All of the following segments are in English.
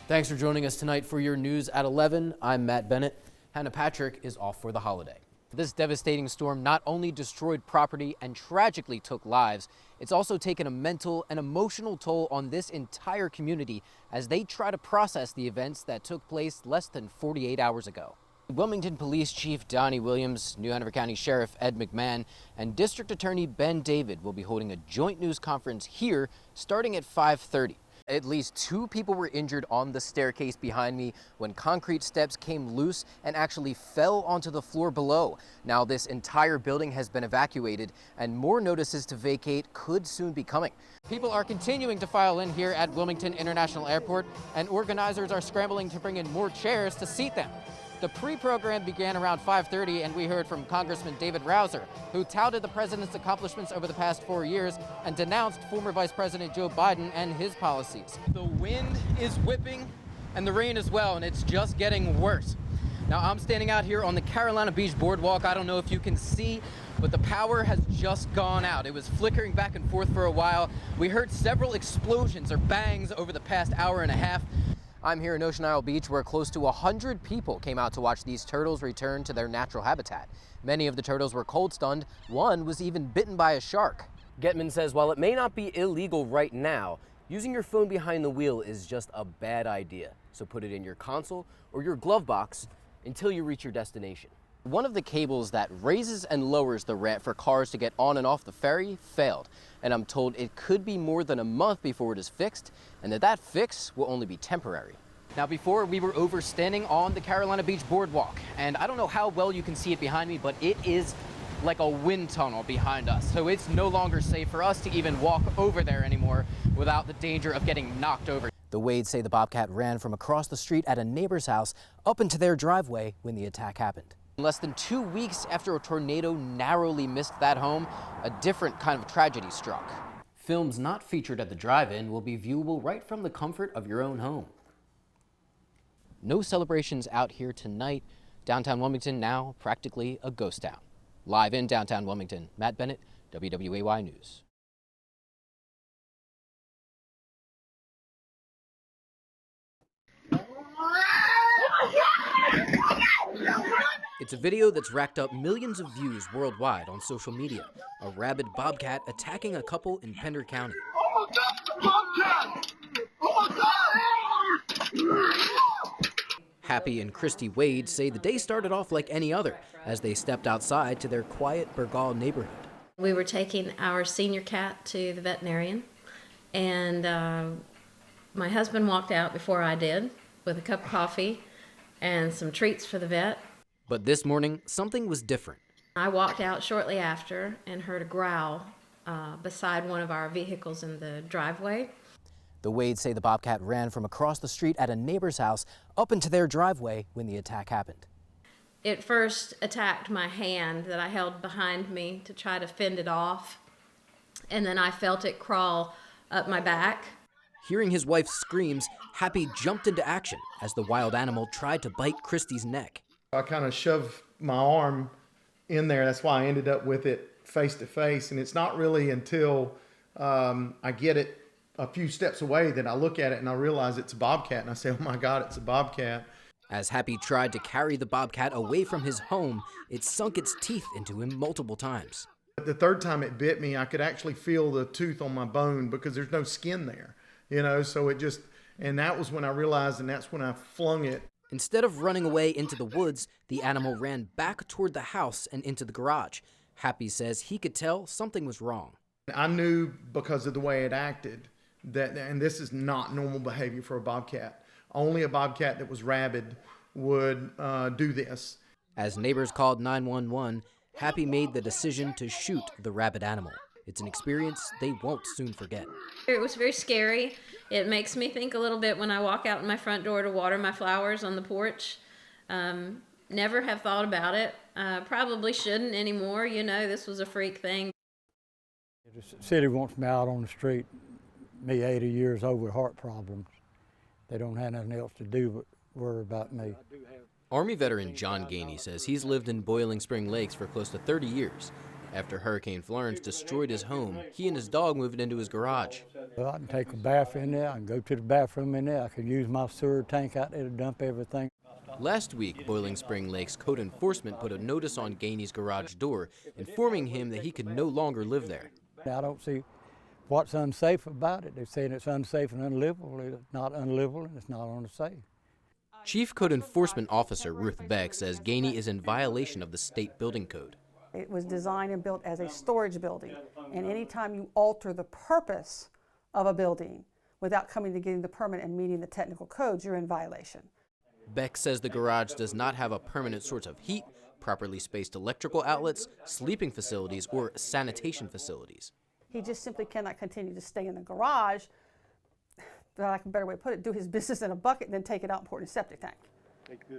Thanks for joining us tonight for your news at 11. I'm Matt Bennett. Hannah Patrick is off for the holiday. This devastating storm not only destroyed property and tragically took lives, it's also taken a mental and emotional toll on this entire community as they try to process the events that took place less than 48 hours ago. Wilmington Police Chief Donnie Williams, New Hanover County Sheriff Ed McMahon, and District Attorney Ben David will be holding a joint news conference here starting at 5:30. At least 2 people were injured on the staircase behind me when concrete steps came loose and actually fell onto the floor below. Now this entire building has been evacuated and more notices to vacate could soon be coming. People are continuing to file in here at Wilmington International Airport, and organizers are scrambling to bring in more chairs to seat them. The pre-program began around 5:30, and we heard from Congressman David Rouser, who touted the president's accomplishments over the past 4 years and denounced former Vice President Joe Biden and his policies. The wind is whipping and the rain as well, and it's just getting worse. Now, I'm standing out here on the Carolina Beach boardwalk. I don't know if you can see, but the power has just gone out. It was flickering back and forth for a while. We heard several explosions or bangs over the past hour and a half. I'm here in Ocean Isle Beach, where close to 100 people came out to watch these turtles return to their natural habitat. Many of the turtles were cold stunned. One was even bitten by a shark. Getman says while it may not be illegal right now, using your phone behind the wheel is just a bad idea. So put it in your console or your glove box until you reach your destination. One of the cables that raises and lowers the ramp for cars to get on and off the ferry failed, and I'm told it could be more than a month before it is fixed, and that fix will only be temporary. Now, before we were over standing on the Carolina Beach boardwalk, and I don't know how well you can see it behind me, but it is like a wind tunnel behind us, so it's no longer safe for us to even walk over there anymore without the danger of getting knocked over. The Wades say the Bobcat ran from across the street at a neighbor's house up into their driveway when the attack happened. Less than 2 weeks after a tornado narrowly missed that home, a different kind of tragedy struck. Films not featured at the drive-in will be viewable right from the comfort of your own home. No celebrations out here tonight. Downtown Wilmington now practically a ghost town. Live in downtown Wilmington, Matt Bennett, WWAY News. It's a video that's racked up millions of views worldwide on social media. A rabid bobcat attacking a couple in Pender County. Oh my God, the bobcat! Oh my God! Happy and KRISTI Wade say the day started off like any other as they stepped outside to their quiet Burgaw neighborhood. We were taking our senior cat to the veterinarian, and my husband walked out before I did with a cup of coffee and some treats for the vet. But this morning, something was different. I walked out shortly after and heard a growl beside one of our vehicles in the driveway. The Wades say the bobcat ran from across the street at a neighbor's house up into their driveway when the attack happened. It first attacked my hand that I held behind me to try to fend it off, and then I felt it crawl up my back. Hearing his wife's screams, Happy jumped into action as the wild animal tried to bite KRISTI's neck. I kind of shoved my arm in there. That's why I ended up with it face to face. And it's not really until I get it a few steps away that I look at it and I realize it's a bobcat. And I say, oh my God, it's a bobcat. As Happy tried to carry the bobcat away from his home, it sunk its teeth into him multiple times. The third time it bit me, I could actually feel the tooth on my bone because there's no skin there, you know, so it just, and that was when I realized, and that's when I flung it. Instead of running away into the woods, the animal ran back toward the house and into the garage. Happy says he could tell something was wrong. I knew because of the way it acted that, and this is not normal behavior for a bobcat. Only a bobcat that was rabid would do this. As neighbors called 911, Happy made the decision to shoot the rabid animal. It's an experience they won't soon forget. It was very scary. It makes me think a little bit when I walk out my front door to water my flowers on the porch. Never have thought about it. Probably shouldn't anymore. You know, this was a freak thing. The city wants me out on the street, me 80 years old with heart problems. They don't have nothing else to do but worry about me. Army veteran John Gainey says he's lived in Boiling Spring Lakes for close to 30 years. After Hurricane Florence destroyed his home, he and his dog moved into his garage. Well, I can take a bath in there, I can go to the bathroom in there, I can use my sewer tank out there to dump everything. Last week, Boiling Spring Lake's code enforcement put a notice on Gainey's garage door, informing him that he could no longer live there. I don't see what's unsafe about it. They're saying it's unsafe and unlivable. It's not unlivable and it's not unsafe. Chief Code Enforcement Officer Ruth Beck says Gainey is in violation of the state building code. It was designed and built as a storage building, and anytime you alter the purpose of a building without coming to getting the permit and meeting the technical codes, you're in violation. Beck says the garage does not have a permanent source of heat, properly spaced electrical outlets, sleeping facilities, or sanitation facilities. He just simply cannot continue to stay in the garage, like a better way to put it, do his business in a bucket, then take it out and pour it in a septic tank.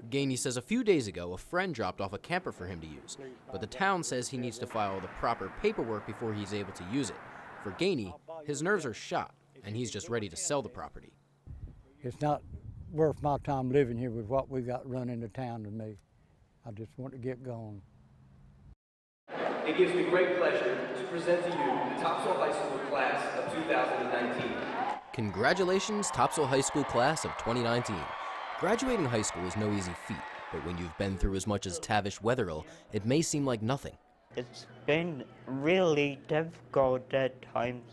Gainey says a few days ago, a friend dropped off a camper for him to use, but the town says he needs to file the proper paperwork before he's able to use it. For Gainey, his nerves are shot, and he's just ready to sell the property. It's not worth my time living here with what we got running the town to me. I just want to get going. It gives me great pleasure to present to you the Topsail High School class of 2019. Congratulations, Topsail High School class of 2019. Graduating high school is no easy feat, but when you've been through as much as TAVISH WETHERILL, it may seem like nothing. It's been really difficult at times,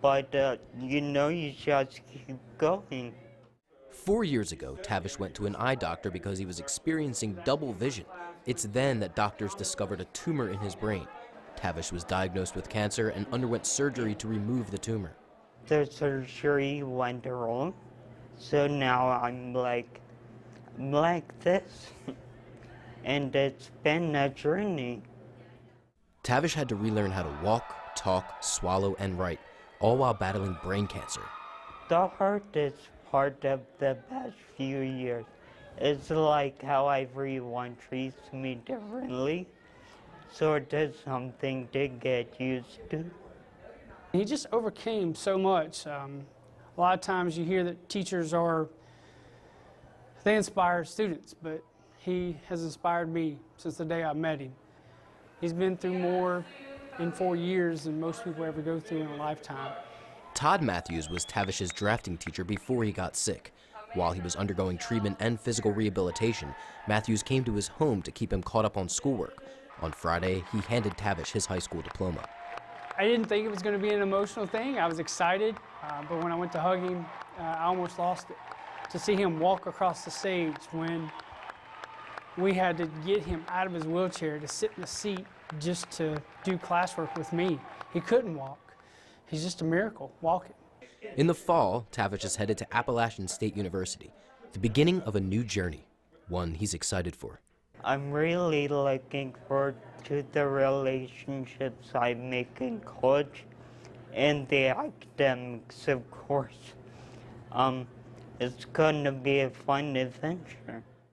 but you just keep going. 4 years ago, TAVISH went to an eye doctor because he was experiencing double vision. It's then that doctors discovered a tumor in his brain. TAVISH was diagnosed with cancer and underwent surgery to remove the tumor. The surgery went wrong, so now I'm like this, and it's been a journey. TAVISH had to relearn how to walk, talk, swallow, and write, all while battling brain cancer. The hardest part of the past few years is like how everyone treats me differently, so it is something to get used to. He just overcame so much. A lot of times you hear that teachers they inspire students, but he has inspired me since the day I met him. He's been through more in 4 years than most people ever go through in a lifetime. Todd Matthews was TAVISH's drafting teacher before he got sick. While he was undergoing treatment and physical rehabilitation, Matthews came to his home to keep him caught up on schoolwork. On Friday, he handed TAVISH his high school diploma. I didn't think it was going to be an emotional thing. I was excited, but when I went to hug him, I almost lost it. To see him walk across the stage when we had to get him out of his wheelchair to sit in the seat just to do classwork with me. He couldn't walk. He's just a miracle walking. In the fall, TAVISH is headed to Appalachian State University, the beginning of a new journey, one he's excited for. I'm really looking forward to the relationships I make in college and the academics, of course. It's going to be a fun adventure.